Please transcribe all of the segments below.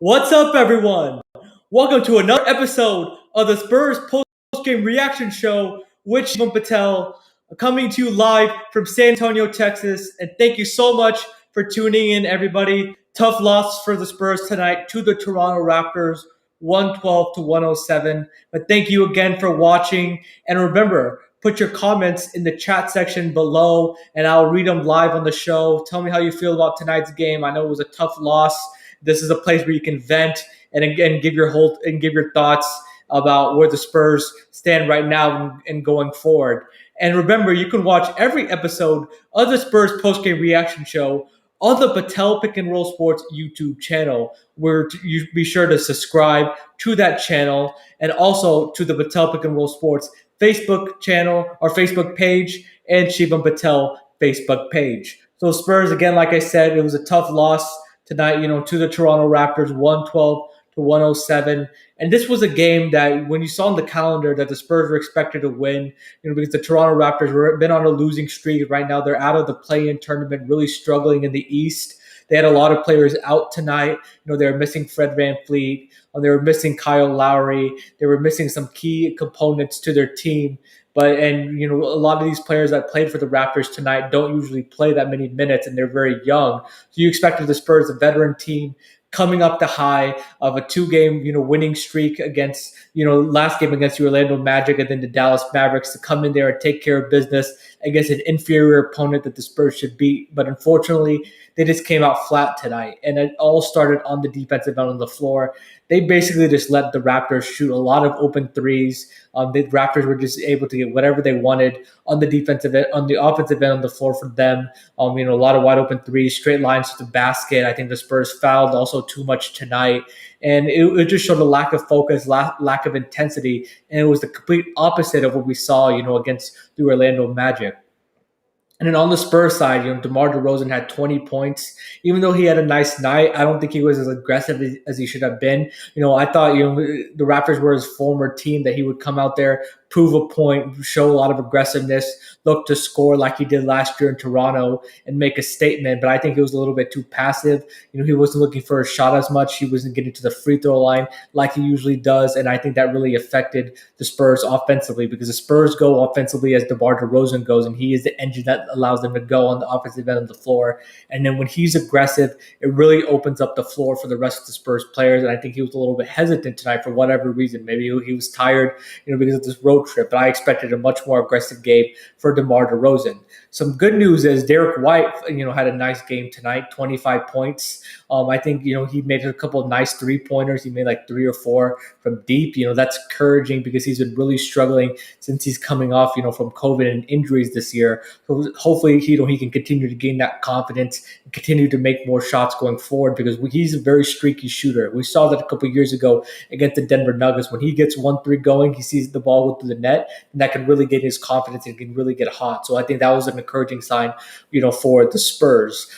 What's up, everyone? Welcome to another episode of the Spurs Postgame Reaction Show with Shivam Patel, coming to you live from San Antonio, Texas. And thank you so much for tuning in, everybody. Tough loss for the Spurs tonight to the Toronto Raptors, 112 to 107. But thank you again for watching. And remember, put your comments in the chat section below, and I'll read them live on the show. Tell me how you feel about tonight's game. I know it was a tough loss. This is a place where you can vent and again give your thoughts about where the Spurs stand right now and going forward. And remember, you can watch every episode of the Spurs postgame reaction show on the Patel Pick and Roll Sports YouTube channel, where you be sure to subscribe to that channel and also to the Patel Pick and Roll Sports Facebook channel or Facebook page and Shivam Patel Facebook page. So Spurs, again, like I said, it was a tough loss tonight, to the Toronto Raptors, 112 to 107. And this was a game that when you saw on the calendar that the Spurs were expected to win, because the Toronto Raptors were been on a losing streak. Right now they're out of the play-in tournament, really struggling in the East. They had a lot of players out tonight. They were missing Fred VanVleet. They were missing Kyle Lowry. They were missing some key components to their team. A lot of these players that played for the Raptors tonight don't usually play that many minutes, and they're very young. So you expected the Spurs, a veteran team, coming up the high of a two-game, winning streak against, last game against the Orlando Magic and then the Dallas Mavericks, to come in there and take care of business against an inferior opponent that the Spurs should beat. But unfortunately, they just came out flat tonight, and it all started on the defensive end of the floor. They basically just let the Raptors shoot a lot of open threes. The Raptors were just able to get whatever they wanted on the defensive end, on the offensive end of the floor for them. A lot of wide open threes, straight lines to the basket. I think the Spurs fouled also too much tonight, and it just showed a lack of focus, lack of intensity, and it was the complete opposite of what we saw, against the Orlando Magic. And then on the Spurs side, DeMar DeRozan had 20 points. Even though he had a nice night, I don't think he was as aggressive as he should have been. I thought, the Raptors were his former team, that he would come out there, prove a point, show a lot of aggressiveness, look to score like he did last year in Toronto and make a statement. But I think he was a little bit too passive. He wasn't looking for a shot as much. He wasn't getting to the free throw line like he usually does. And I think that really affected the Spurs offensively, because the Spurs go offensively as DeMar DeRozan goes, and he is the engine that allows them to go on the offensive end of the floor. And then when he's aggressive, it really opens up the floor for the rest of the Spurs players. And I think he was a little bit hesitant tonight for whatever reason. Maybe he was tired, because of this road trip. But I expected a much more aggressive game for DeMar DeRozan. Some good news is Derek White, had a nice game tonight, 25 points. I think, he made a couple of nice three-pointers. He made like 3 or 4 from deep. That's encouraging, because he's been really struggling since he's coming off, from COVID and injuries this year. So hopefully, he can continue to gain that confidence and continue to make more shots going forward, because he's a very streaky shooter. We saw that a couple of years ago against the Denver Nuggets. When he gets 1-3 going, he sees the ball go through the net, and that can really get his confidence and can really get hot. So I think that was an encouraging sign, for the Spurs.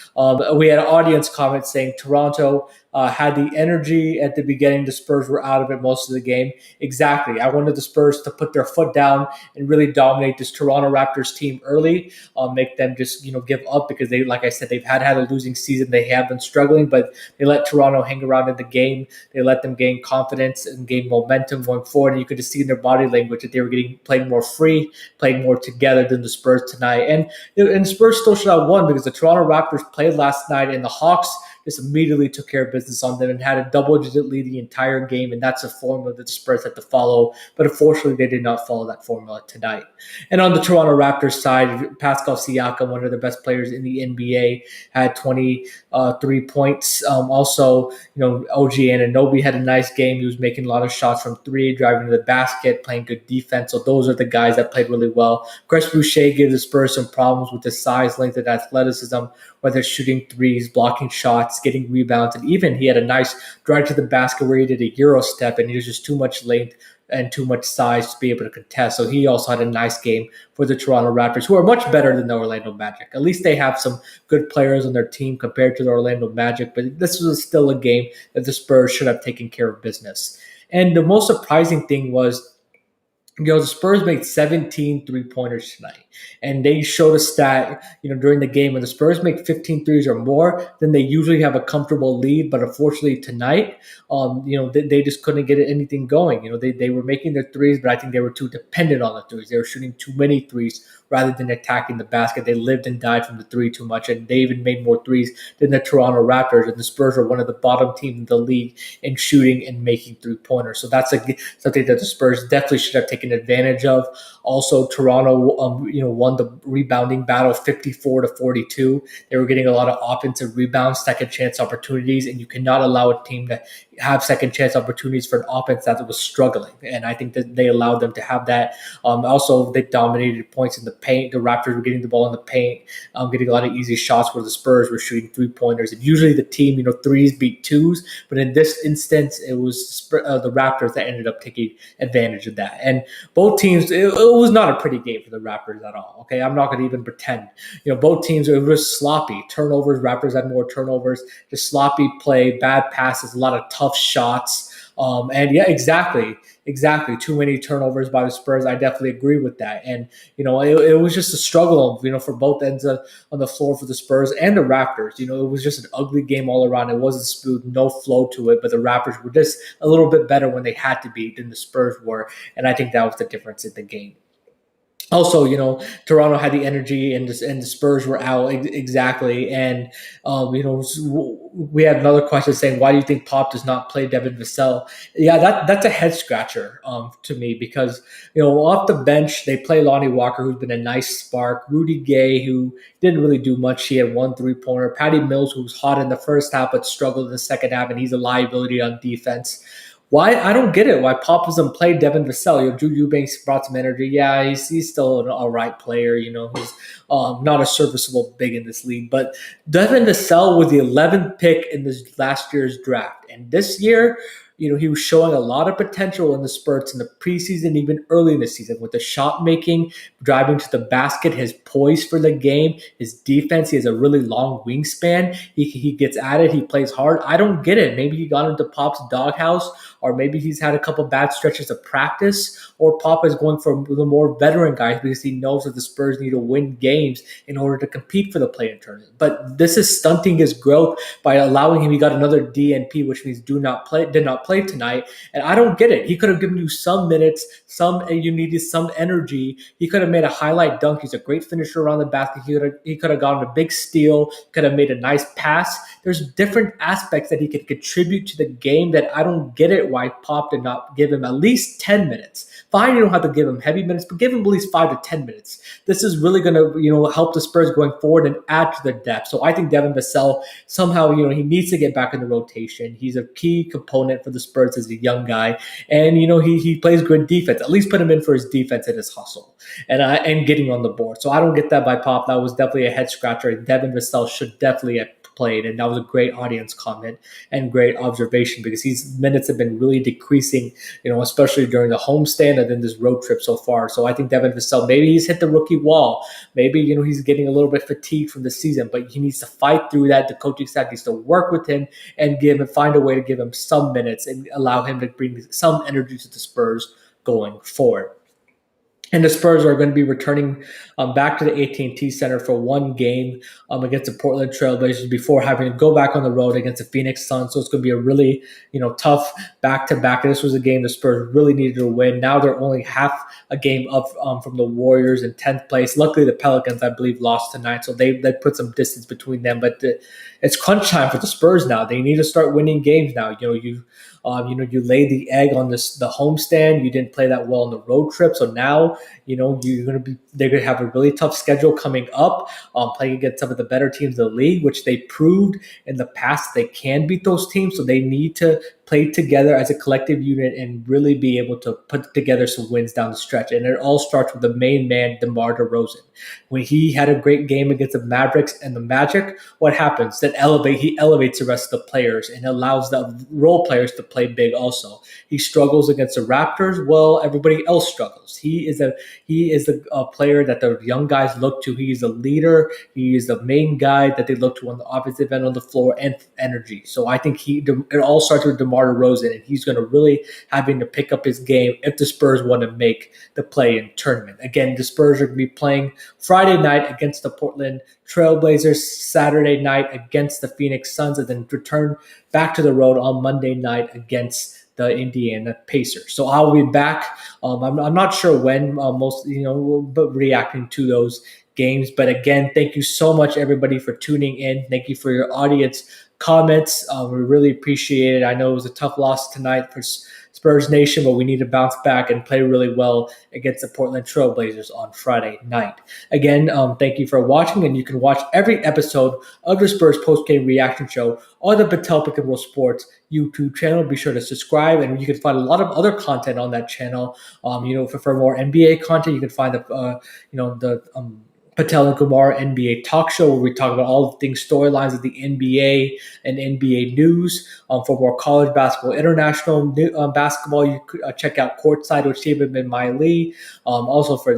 We had an audience comment saying Toronto had the energy at the beginning. The Spurs were out of it most of the game. Exactly. I wanted the Spurs to put their foot down and really dominate this Toronto Raptors team early, make them just, give up, because they, like I said, they've had a losing season. They have been struggling, but they let Toronto hang around in the game. They let them gain confidence and gain momentum going forward. And you could just see in their body language that they were playing more free, playing more together than the Spurs tonight. And the Spurs still should have won, because the Toronto Raptors played last night, and the Hawks just immediately took care of business on them and had a double-digit lead the entire game, and that's a formula that the Spurs had to follow. But unfortunately, they did not follow that formula tonight. And on the Toronto Raptors side, Pascal Siakam, one of the best players in the NBA, had 23 points. Also, OG Anunoby had a nice game. He was making a lot of shots from 3, driving to the basket, playing good defense. So those are the guys that played really well. Chris Boucher gave the Spurs some problems with his size, length, and athleticism, whether shooting threes, blocking shots, getting rebounds, and even he had a nice drive to the basket where he did a Euro step, and he was just too much length and too much size to be able to contest. So he also had a nice game for the Toronto Raptors, who are much better than the Orlando Magic. At least they have some good players on their team compared to the Orlando Magic, but this was still a game that the Spurs should have taken care of business. And the most surprising thing was The Spurs made 17 3-pointers tonight. And they showed a stat, during the game when the Spurs make 15 threes or more, then they usually have a comfortable lead. But unfortunately tonight, they just couldn't get anything going. They were making their threes, but I think they were too dependent on the threes. They were shooting too many threes rather than attacking the basket. They lived and died from the three too much, and they even made more threes than the Toronto Raptors. And the Spurs are one of the bottom teams in the league in shooting and making three-pointers. So that's something that the Spurs definitely should have taken advantage of. Also, Toronto, won the rebounding battle 54-42. They were getting a lot of offensive rebounds, second chance opportunities, and you cannot allow a team to have second chance opportunities for an offense that was struggling. And I think that they allowed them to have that. Also, they dominated points in the paint. The Raptors were getting the ball in the paint, getting a lot of easy shots where the Spurs were shooting three-pointers. And usually the team, threes beat twos. But in this instance, it was the Raptors that ended up taking advantage of that. And both teams, it was not a pretty game for the Raptors at all. Okay, I'm not going to even pretend. Both teams, it was sloppy. Turnovers, Raptors had more turnovers, just sloppy play, bad passes, a lot of tough shots. And yeah, exactly. Too many turnovers by the Spurs. I definitely agree with that. And, it was just a struggle, for both ends on the floor for the Spurs and the Raptors. It was just an ugly game all around. It wasn't smooth, no flow to it, but the Raptors were just a little bit better when they had to be than the Spurs were. And I think that was the difference in the game. Also, Toronto had the energy, and the Spurs were out exactly. And we had another question saying, "Why do you think Pop does not play Devin Vassell?" Yeah, that's a head scratcher to me because off the bench they play Lonnie Walker, who's been a nice spark. Rudy Gay, who didn't really do much. He had one 3-pointer. Patty Mills, who was hot in the first half but struggled in the second half, and he's a liability on defense. Why? I don't get it. Why Pop doesn't play Devin Vassell? Drew Eubanks brought some energy. Yeah, he's still an all right player. He's not a serviceable big in this league. But Devin Vassell was the 11th pick in this last year's draft. And this year, he was showing a lot of potential in the spurts in the preseason, even early in the season, with the shot making, driving to the basket, his poise for the game, his defense. He has a really long wingspan. He gets at it. He plays hard. I don't get it. Maybe he got into Pop's doghouse, or maybe he's had a couple bad stretches of practice, or Pop is going for the more veteran guys because he knows that the Spurs need to win games in order to compete for the play-in tournament. But this is stunting his growth by allowing him. He got another DNP, which means did not play tonight. And I don't get it. He could have given you some minutes, you needed some energy. He could have made a highlight dunk. He's a great finisher around the basket. He could have gotten a big steal, could have made a nice pass. There's different aspects that he could contribute to the game that I don't get it why Pop did not give him at least 10 minutes. Fine, you don't have to give him heavy minutes, but give him at least 5 to 10 minutes. This is really going to, help the Spurs going forward and add to the depth. So I think Devin Vassell somehow, he needs to get back in the rotation. He's a key component for the Spurs as a young guy, and he plays good defense. At least put him in for his defense and his hustle, and getting on the board. So I don't get that by Pop. That was definitely a head scratcher. Devin Vassell should definitely have played, and that was a great audience comment and great observation because his minutes have been really decreasing, especially during the homestand and then this road trip so far. So I think Devin Vassell, maybe he's hit the rookie wall. Maybe, he's getting a little bit fatigued from the season, but he needs to fight through that. The coaching staff needs to work with him and find a way to give him some minutes and allow him to bring some energy to the Spurs going forward. And the Spurs are going to be returning back to the AT&T Center for one game against the Portland Trailblazers before having to go back on the road against the Phoenix Suns. So it's going to be a really, tough back-to-back. This was a game the Spurs really needed to win. Now they're only half a game up from the Warriors in 10th place. Luckily, the Pelicans, I believe, lost tonight, so they put some distance between them. But it's crunch time for the Spurs now. They need to start winning games now. You laid the egg on the homestand. You didn't play that well on the road trip, so now they're going to have a really tough schedule coming up, playing against some of the better teams in the league, which they proved in the past they can beat those teams. So they need to play together as a collective unit and really be able to put together some wins down the stretch. And it all starts with the main man, DeMar DeRozan. When he had a great game against the Mavericks and the Magic, what happens? He elevates the rest of the players and allows the role players to play big also. He struggles against the Raptors. Well, everybody else struggles. He is a player that the young guys look to. He is a leader. He is the main guy that they look to on the offensive end of the floor and energy. So I think it all starts with DeMar DeMar DeRozan, and he's going to really having to pick up his game if the Spurs want to make the play-in tournament. Again, the Spurs are going to be playing Friday night against the Portland Trailblazers, Saturday night against the Phoenix Suns, and then return back to the road on Monday night against the Indiana Pacers. So I'll be back. I'm not sure when, but reacting to those games. But again, thank you so much, everybody, for tuning in. Thank you for your audience comments. We really appreciate it. I know it was a tough loss tonight for Spurs Nation, but we need to bounce back and play really well against the Portland Trailblazers on Friday night. Again, thank you for watching, and you can watch every episode of the Spurs post-game reaction show on the Patel Pick and Roll Sports YouTube channel. Be sure to subscribe, and you can find a lot of other content on that channel. For more NBA content, you can find the Patel and Kumar NBA talk show, where we talk about all things storylines of the NBA and NBA news. For more college basketball, international basketball, you could check out Courtside with Shivam and Miley. Also for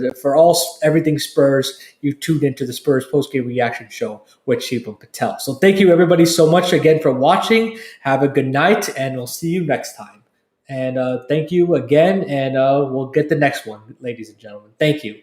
everything Spurs, you tuned into the Spurs postgame reaction show with Shivam Patel. So thank you everybody so much again for watching. Have a good night, and we'll see you next time. And thank you again, and we'll get the next one, ladies and gentlemen. Thank you.